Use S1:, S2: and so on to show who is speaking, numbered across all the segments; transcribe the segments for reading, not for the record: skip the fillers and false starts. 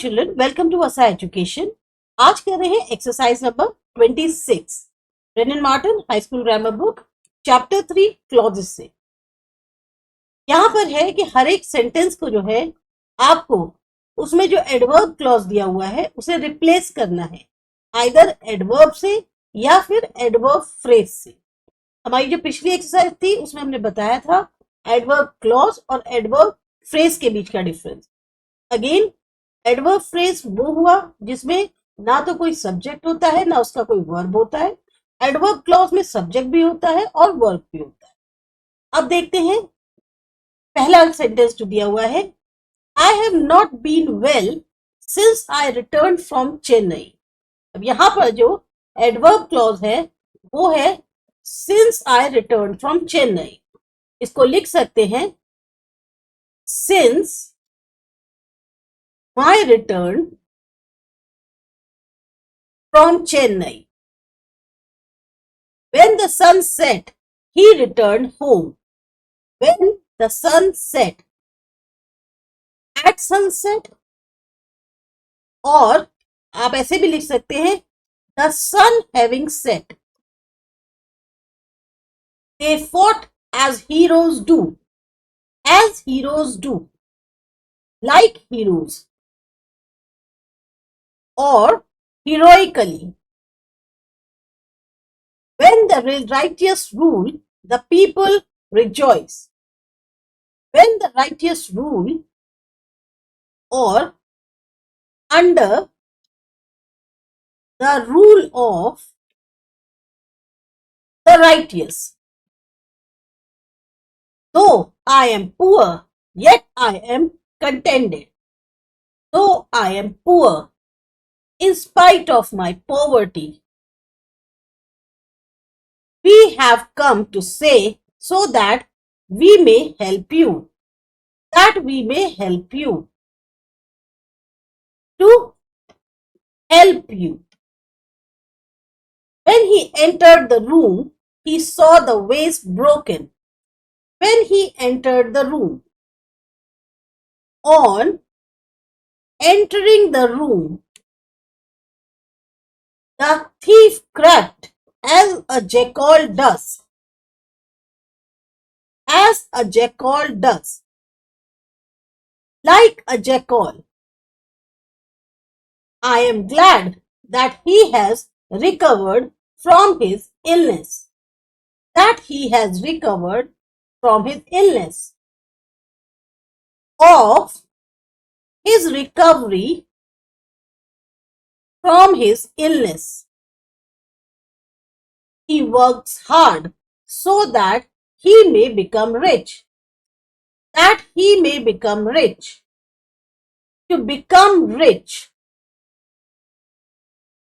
S1: Children, welcome to असा education. आज कर रहे हैं exercise number 26, Brennan Martin high school grammar book, chapter 3 clauses से। यहाँ पर है कि हर एक सेंटेंस को जो है आपको उसमें जो एडवर्ब क्लॉज दिया हुआ है उसे रिप्लेस करना है, आइदर एडवर्ब से या फिर एडवर्ब फ्रेज से। हमारी जो पिछली एक्सरसाइज थी उसमें हमने बताया था एडवर्ब क्लॉज और एडवर्ब फ्रेज के बीच का डिफरेंस। अगेन, एडवर्ब फ्रेज वो हुआ जिसमें ना तो कोई सब्जेक्ट होता है ना उसका कोई वर्ब होता है। एडवर्ब क्लॉज में सब्जेक्ट भी होता है और वर्ब भी होता है। अब देखते हैं, पहला सेंटेंस जो दिया हुआ है, I have not been well since I return from Chennai. अब यहां पर जो एडवर्ब क्लॉज है वो है since I return from Chennai. इसको लिख सकते हैं since my return from Chennai. When the sun set, he returned home. When the sun set, at sunset, और आप ऐसे भी लिख सकते हैं the sun having set. They fought as heroes do. As heroes do. Like heroes. Or heroically. When the righteous rule, the people rejoice. When the righteous rule or under the rule of the righteous. Though I am poor, yet I am contented. Though I am poor, in spite of my poverty, we have come to say so that we may help you. That we may help you. To help you. When he entered the room, he saw the vase broken. When he entered the room. On entering the room, the thief crept as a jackal does. As a jackal does. Like a jackal. I am glad that he has recovered from his illness. That he has recovered from his illness. Of his recovery from his illness. He works hard so that he may become rich. That he may become rich. To become rich.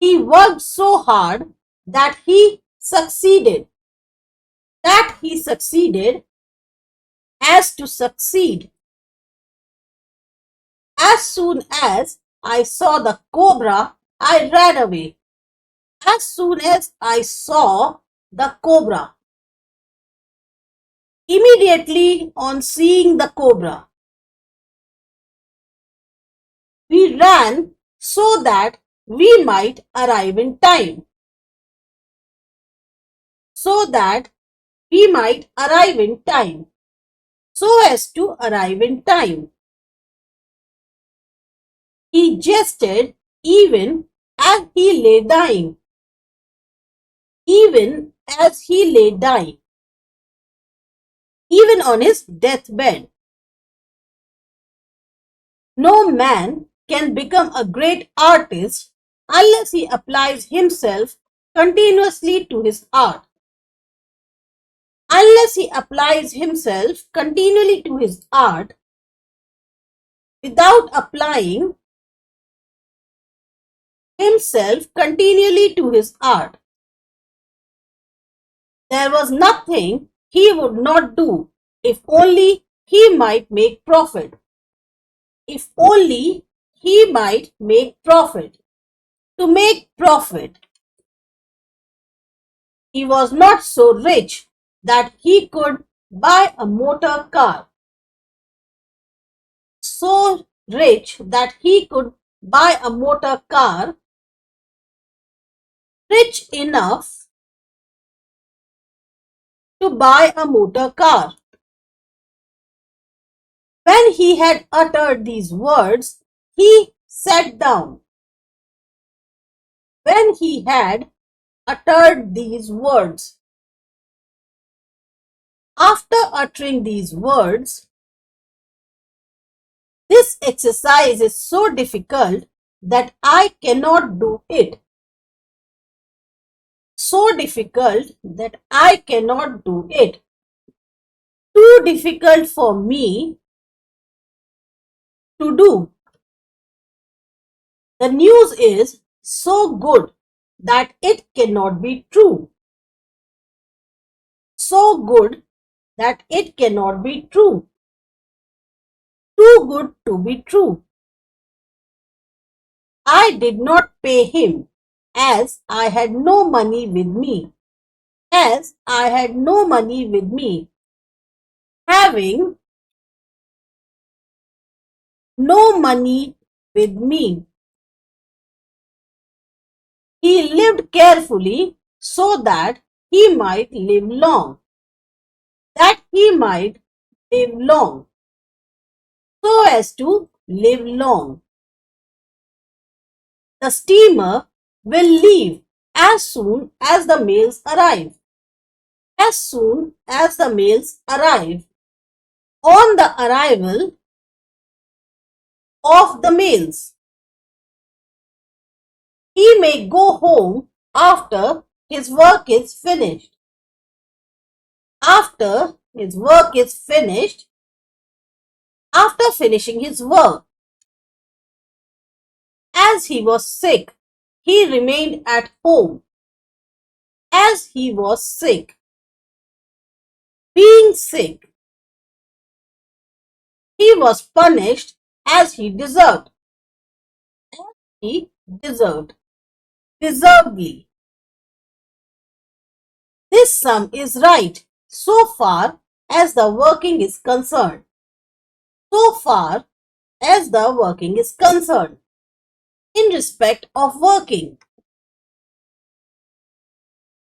S1: He worked so hard that he succeeded. That he succeeded as to succeed. As soon as I saw the cobra, I ran away. As soon as I saw the cobra. Immediately on seeing the cobra. We ran so that we might arrive in time. So that we might arrive in time. So as to arrive in time. He jested even as he lay dying. Even as he lay dying. Even on his deathbed. No man can become a great artist unless he applies himself continuously to his art. Unless he applies himself continually to his art, without applying himself continually to his art, there was nothing he would not do if only he might make profit. If only he might make profit. To make profit. He was not so rich that he could buy a motor car. So rich that he could buy a motor car rich enough to buy a motor car. When he had uttered these words, he sat down. When he had uttered these words. After uttering these words, this exercise is so difficult that I cannot do it. So difficult that I cannot do it. Too difficult for me to do. The news is so good that it cannot be true. So good that it cannot be true. Too good to be true. I did not pay him as I had no money with me. As I had no money with me. Having no money with me. He lived carefully so that he might live long. That he might live long. So as to live long. The steamer will leave as soon as the mails arrive. As soon as the mails arrive. On the arrival of the mails. He may go home after his work is finished. After his work is finished. After finishing his work. As he was sick, he remained at home. As he was sick. Being sick. He was punished as he deserved. As he deserved. Deservedly. This sum is right so far as the working is concerned. So far as the working is concerned. In respect of working.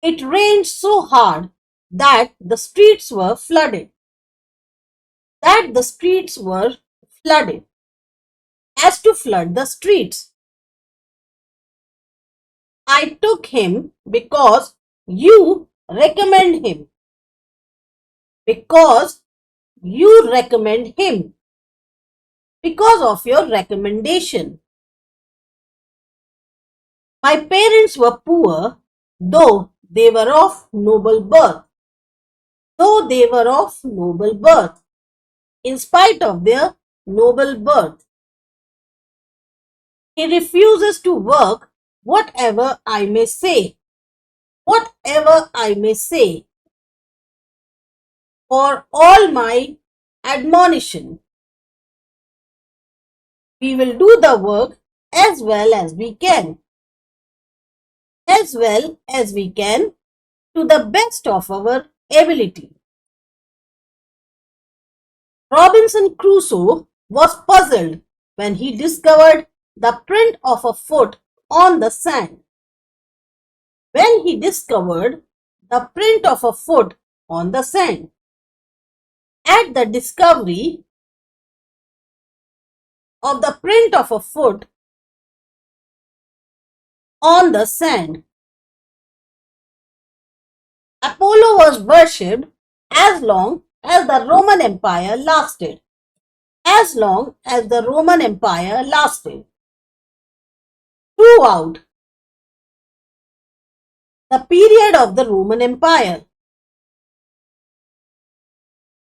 S1: It rained so hard that the streets were flooded. That the streets were flooded. As to flood the streets. I took him because you recommend him. Because you recommend him. Because of your recommendation. My parents were poor, though they were of noble birth. Though they were of noble birth. In spite of their noble birth. He refuses to work, whatever I may say. Whatever I may say. For all my admonition. We will do the work as well as we can. As well as we can, to the best of our ability. Robinson Crusoe was puzzled when he discovered the print of a foot on the sand. When he discovered the print of a foot on the sand. At the discovery of the print of a foot on the sand. Apollo was worshipped as long as the Roman Empire lasted. As long as the Roman Empire lasted. Throughout the period of the Roman Empire.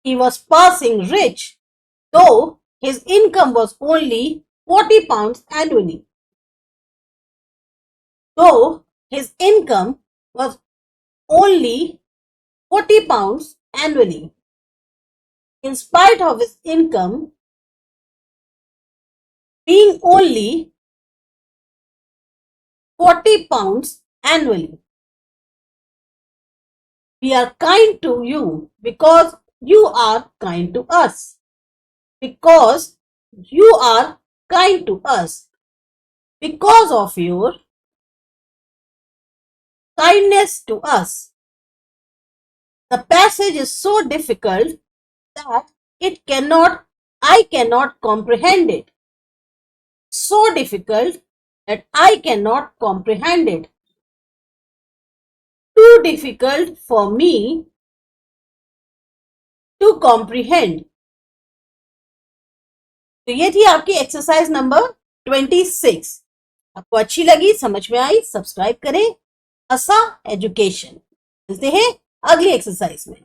S1: He was passing rich, though his income was only £40 annually. Though his income was only £40 annually. In spite of his income being only £40 annually. We are kind to you because you are kind to us. Because you are kind to us. because of your kindness to us. The passage is so difficult that I cannot comprehend it. So difficult that I cannot comprehend it. Too difficult for me to comprehend. तो ये थी आपकी exercise number 26। आपको अच्छी लगी, समझ में आई, subscribe करें। असा एजुकेशन। मिलते हैं अगली एक्सरसाइज में।